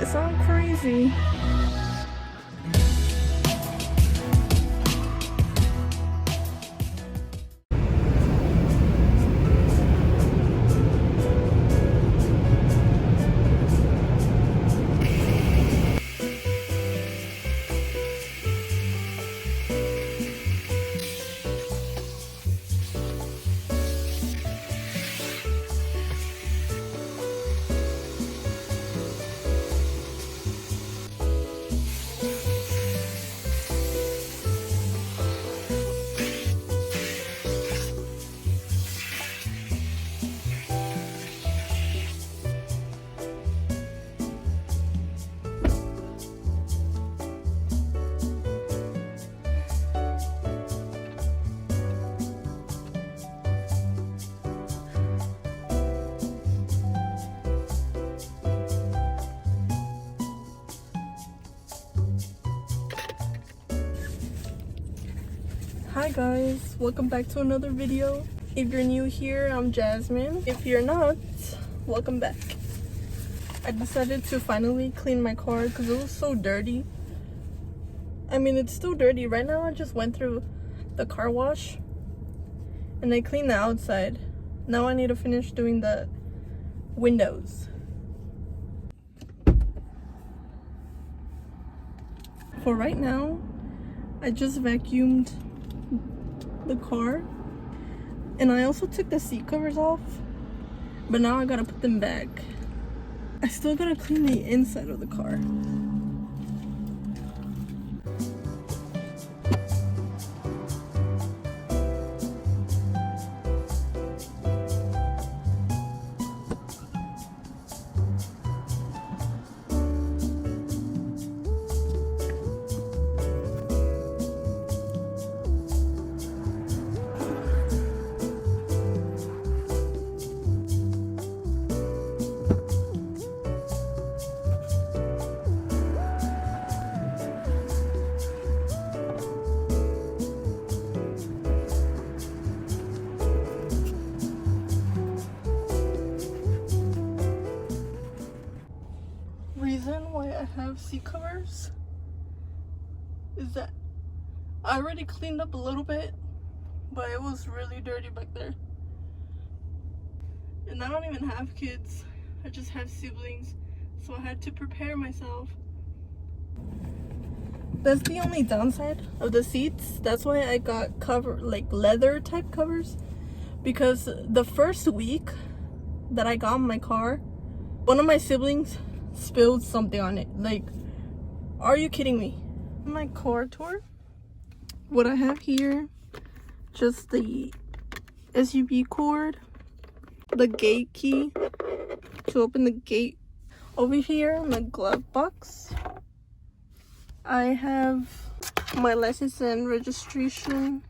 sound crazy. Hi guys, welcome back to another video. If you're new here, I'm Jasmine. If you're not, welcome back. I decided to finally clean my car because it was so dirty. I mean, it's still dirty. Right now I just went through the car wash and I cleaned the outside. Now I need to finish doing the windows. For right now, I just vacuumed the car and I also took the seat covers off, but now I gotta put them back. I still gotta clean the inside of the car. Reason why I have seat covers is that I already cleaned up a little bit, but it was really dirty back there. And I don't even have kids, I just have siblings, so I had to prepare myself. That's the only downside of the seats. That's why I got cover, like leather type covers, because the first week that I got my car, one of my siblings spilled something on it. Like, are you kidding me? My car tour, what I have here, just the SUV cord, the gate key to open the gate. Over here, my glove box, I have my license and registration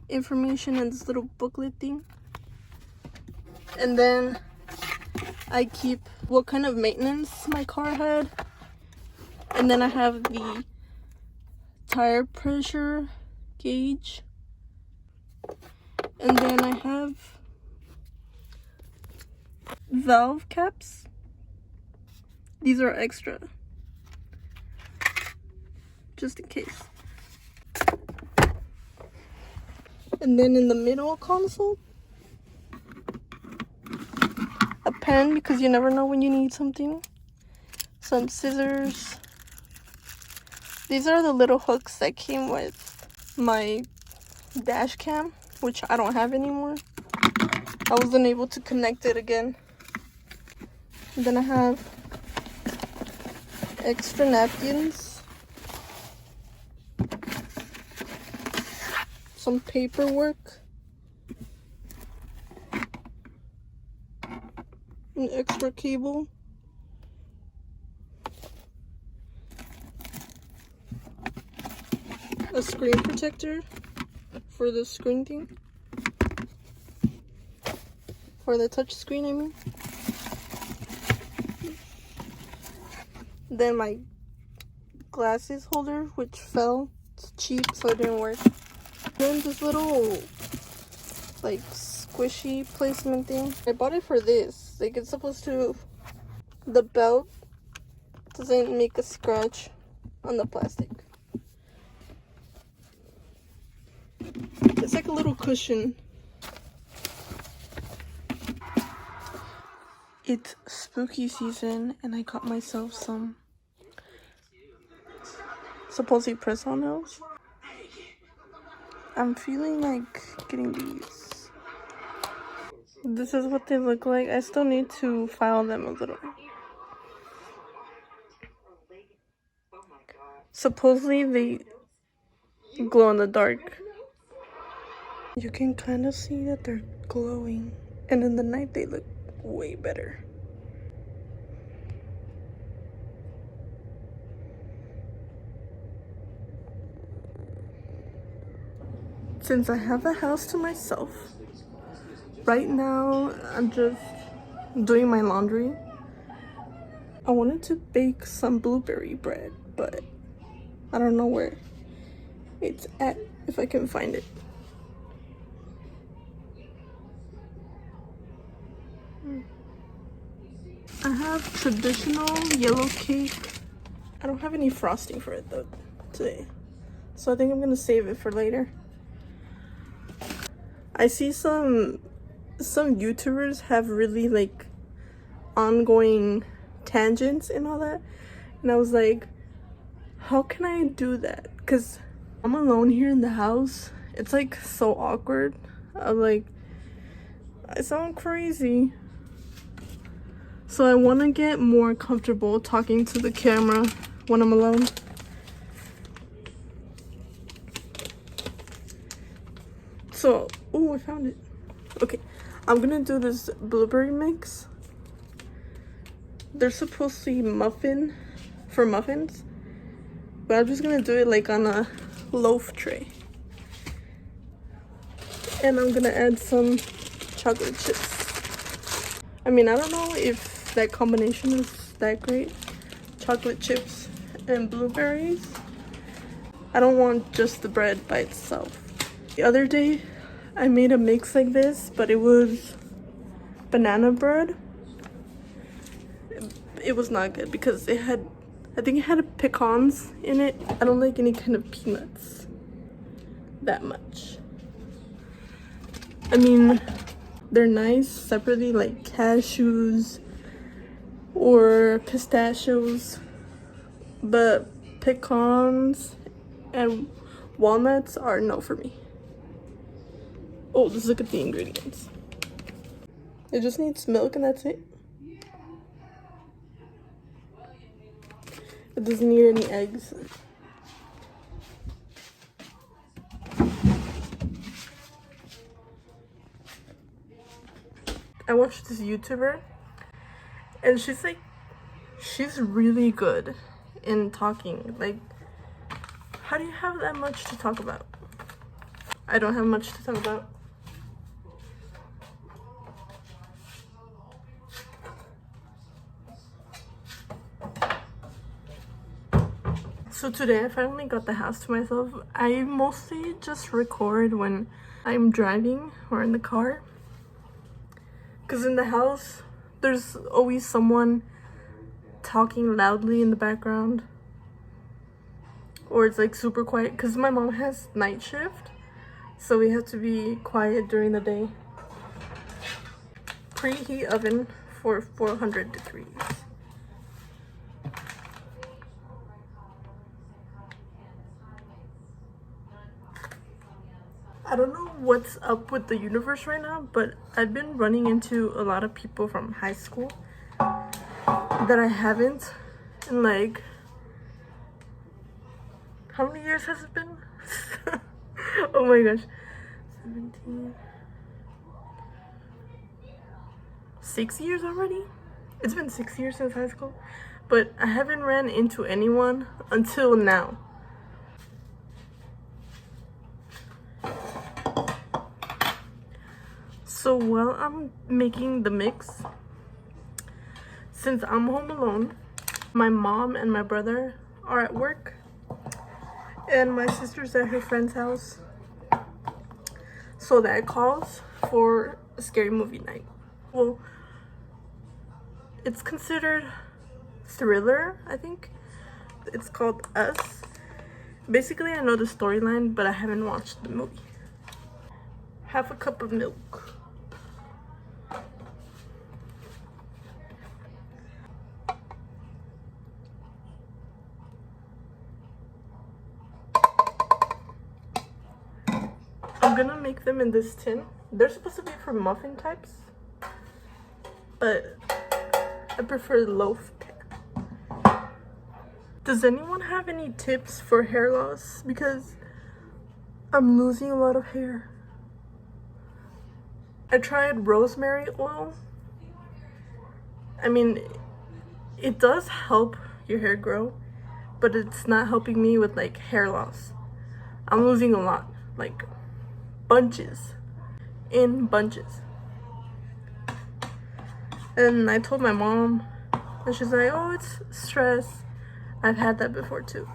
information in this little booklet thing. And then I keep what kind of maintenance my car had. And then I have the tire pressure gauge. And then I have valve caps. These are extra, just in case. And then in the middle console, a pen, because you never know when you need something. Some scissors. These are the little hooks that came with my dash cam, which I don't have anymore. I wasn't able to connect it again. And then I have extra napkins, some paperwork, an extra cable, a screen protector for the screen thing, for the touch screen, I mean. Then my glasses holder, which fell. It's cheap, so it didn't work. Then this little like squishy placement thing. I bought it for this. Like, it's supposed to, the belt doesn't make a scratch on the plastic. It's like a little cushion. It's spooky season and I got myself some supposedly press-on nails. I'm feeling like getting these. This is what they look like. I still need to file them a little. Supposedly they glow in the dark. You can kind of see that they're glowing, and in the night they look way better. Since I have the house to myself, right now I'm just doing my laundry. I wanted to bake some blueberry bread, but I don't know where it's at, if I can find it. I have traditional yellow cake. I don't have any frosting for it though today, so I think I'm gonna save it for later. I see some YouTubers have really like ongoing tangents and all that, and I was like, how can I do that? Because I'm alone here in the house. It's like so awkward. I'm like, I sound crazy. So I want to get more comfortable talking to the camera when I'm alone. So, oh, I found it. Okay, I'm gonna do this blueberry mix. They're supposed to be muffins, but I'm just gonna do it like on a loaf tray. And I'm gonna add some chocolate chips. I mean, I don't know if that combination is that great. Chocolate chips and blueberries. I don't want just the bread by itself. The other day, I made a mix like this, but it was banana bread. It was not good because it had, I think it had pecans in it. I don't like any kind of peanuts that much. I mean, they're nice separately, like cashews or pistachios, but pecans and walnuts are no for me. Oh, let's look at the ingredients. It just needs milk and that's it. It doesn't need any eggs. I watched this YouTuber and she's really good in talking. Like, how do you have that much to talk about? I don't have much to talk about. So today I finally got the house to myself. I mostly just record when I'm driving or in the car. Because in the house, there's always someone talking loudly in the background. Or it's like super quiet. Because my mom has night shift. So we have to be quiet during the day. Preheat oven for 400 degrees. I don't know what's up with the universe right now, but I've been running into a lot of people from high school that I haven't in like, how many years has it been? Oh my gosh. 17. 6 years already? It's been 6 years since high school, but I haven't ran into anyone until now. So while I'm making the mix, since I'm home alone, my mom and my brother are at work, and my sister's at her friend's house. So that calls for a scary movie night. Well, it's considered thriller, I think. It's called Us. Basically, I know the storyline, but I haven't watched the movie. Half a cup of milk. I'm gonna make them in this tin. They're supposed to be for muffin types, but I prefer loaf. Does anyone have any tips for hair loss? Because I'm losing a lot of hair. I tried rosemary oil. I mean, it does help your hair grow, but it's not helping me with like hair loss. I'm losing a lot, like bunches, in bunches. And I told my mom, and she's like, oh, it's stress. I've had that before too.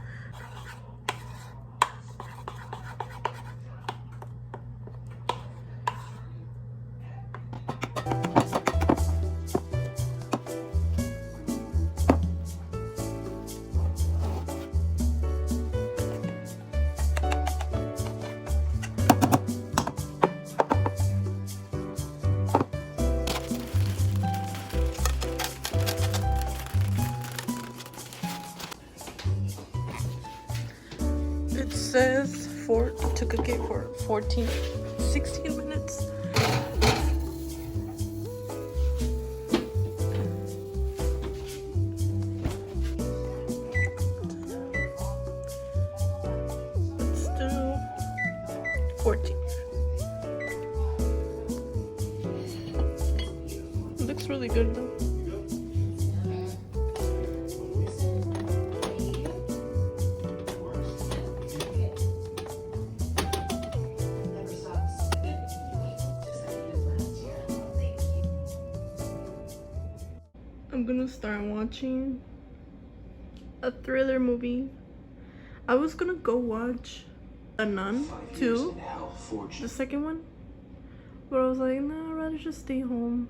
It says to cook it for 16 minutes. Let's do 14. It looks really good though. I'm gonna start watching a thriller movie. I was gonna go watch A Nun 2, the second one, but I was like, nah, I'd rather just stay home.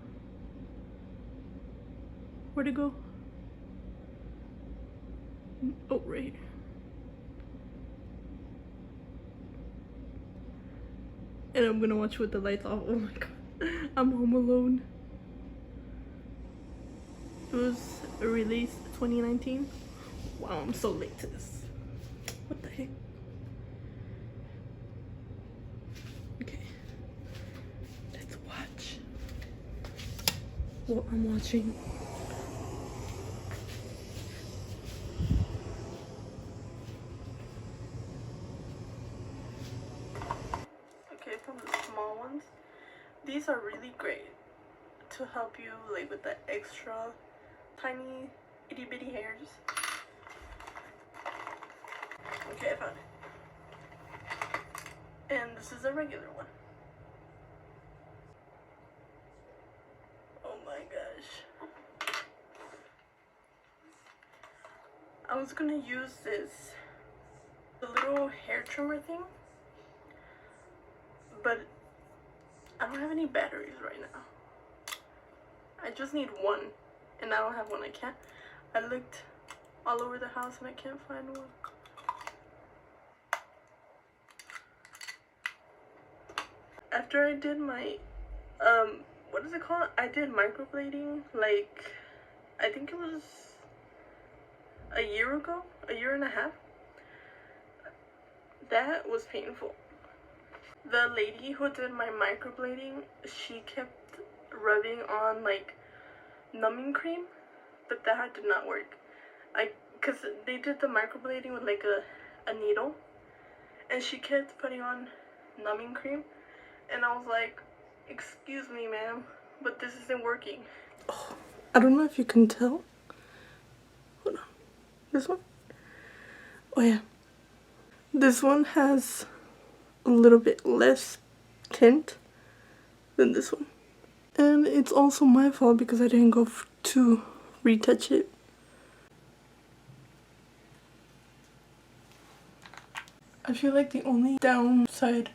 Where'd it go? Oh, right. And I'm gonna watch with the lights off. Oh my god, I'm home alone. It was released 2019. Wow, I'm so late to this. What the heck? Okay, let's watch what I'm watching. Okay, from the small ones. These are really great to help you like with the extra tiny itty bitty hairs. Okay, I found it. And this is a regular one. Oh my gosh. I was gonna use the little hair trimmer thing, but I don't have any batteries right now. I just need one, and I don't have one. I looked all over the house and I can't find one. After I did my, what is it called? I did microblading, like, I think it was a year ago, a year and a half. That was painful. The lady who did my microblading, she kept rubbing on like numbing cream, but that did not work. Cause they did the microblading with like a needle, and she kept putting on numbing cream, and I was like, excuse me ma'am, but this isn't working. Oh, I don't know if you can tell. Hold on. This one? Oh yeah. This one has a little bit less tint than this one. And it's also my fault because I didn't go to retouch it. I feel like the only downside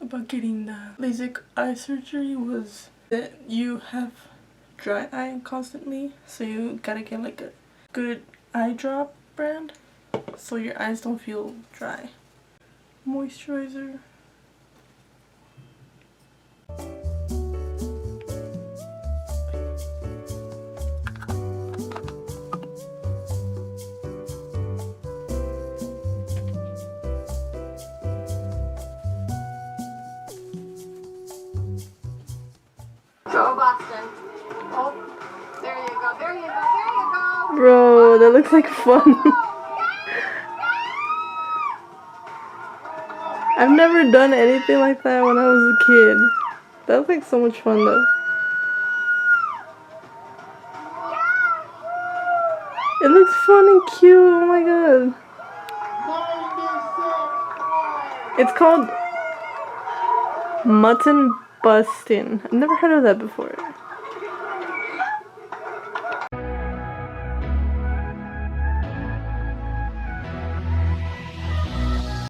about getting the LASIK eye surgery was that you have dry eye constantly, so you gotta get like good eye drop brand, so your eyes don't feel dry. Moisturizer. Go Boston. Oh, there you go, there you go, there you go. Bro, that looks like fun. I've never done anything like that when I was a kid. That was like so much fun though. It looks fun and cute, oh my god. It's called mutton busting. I've never heard of that before.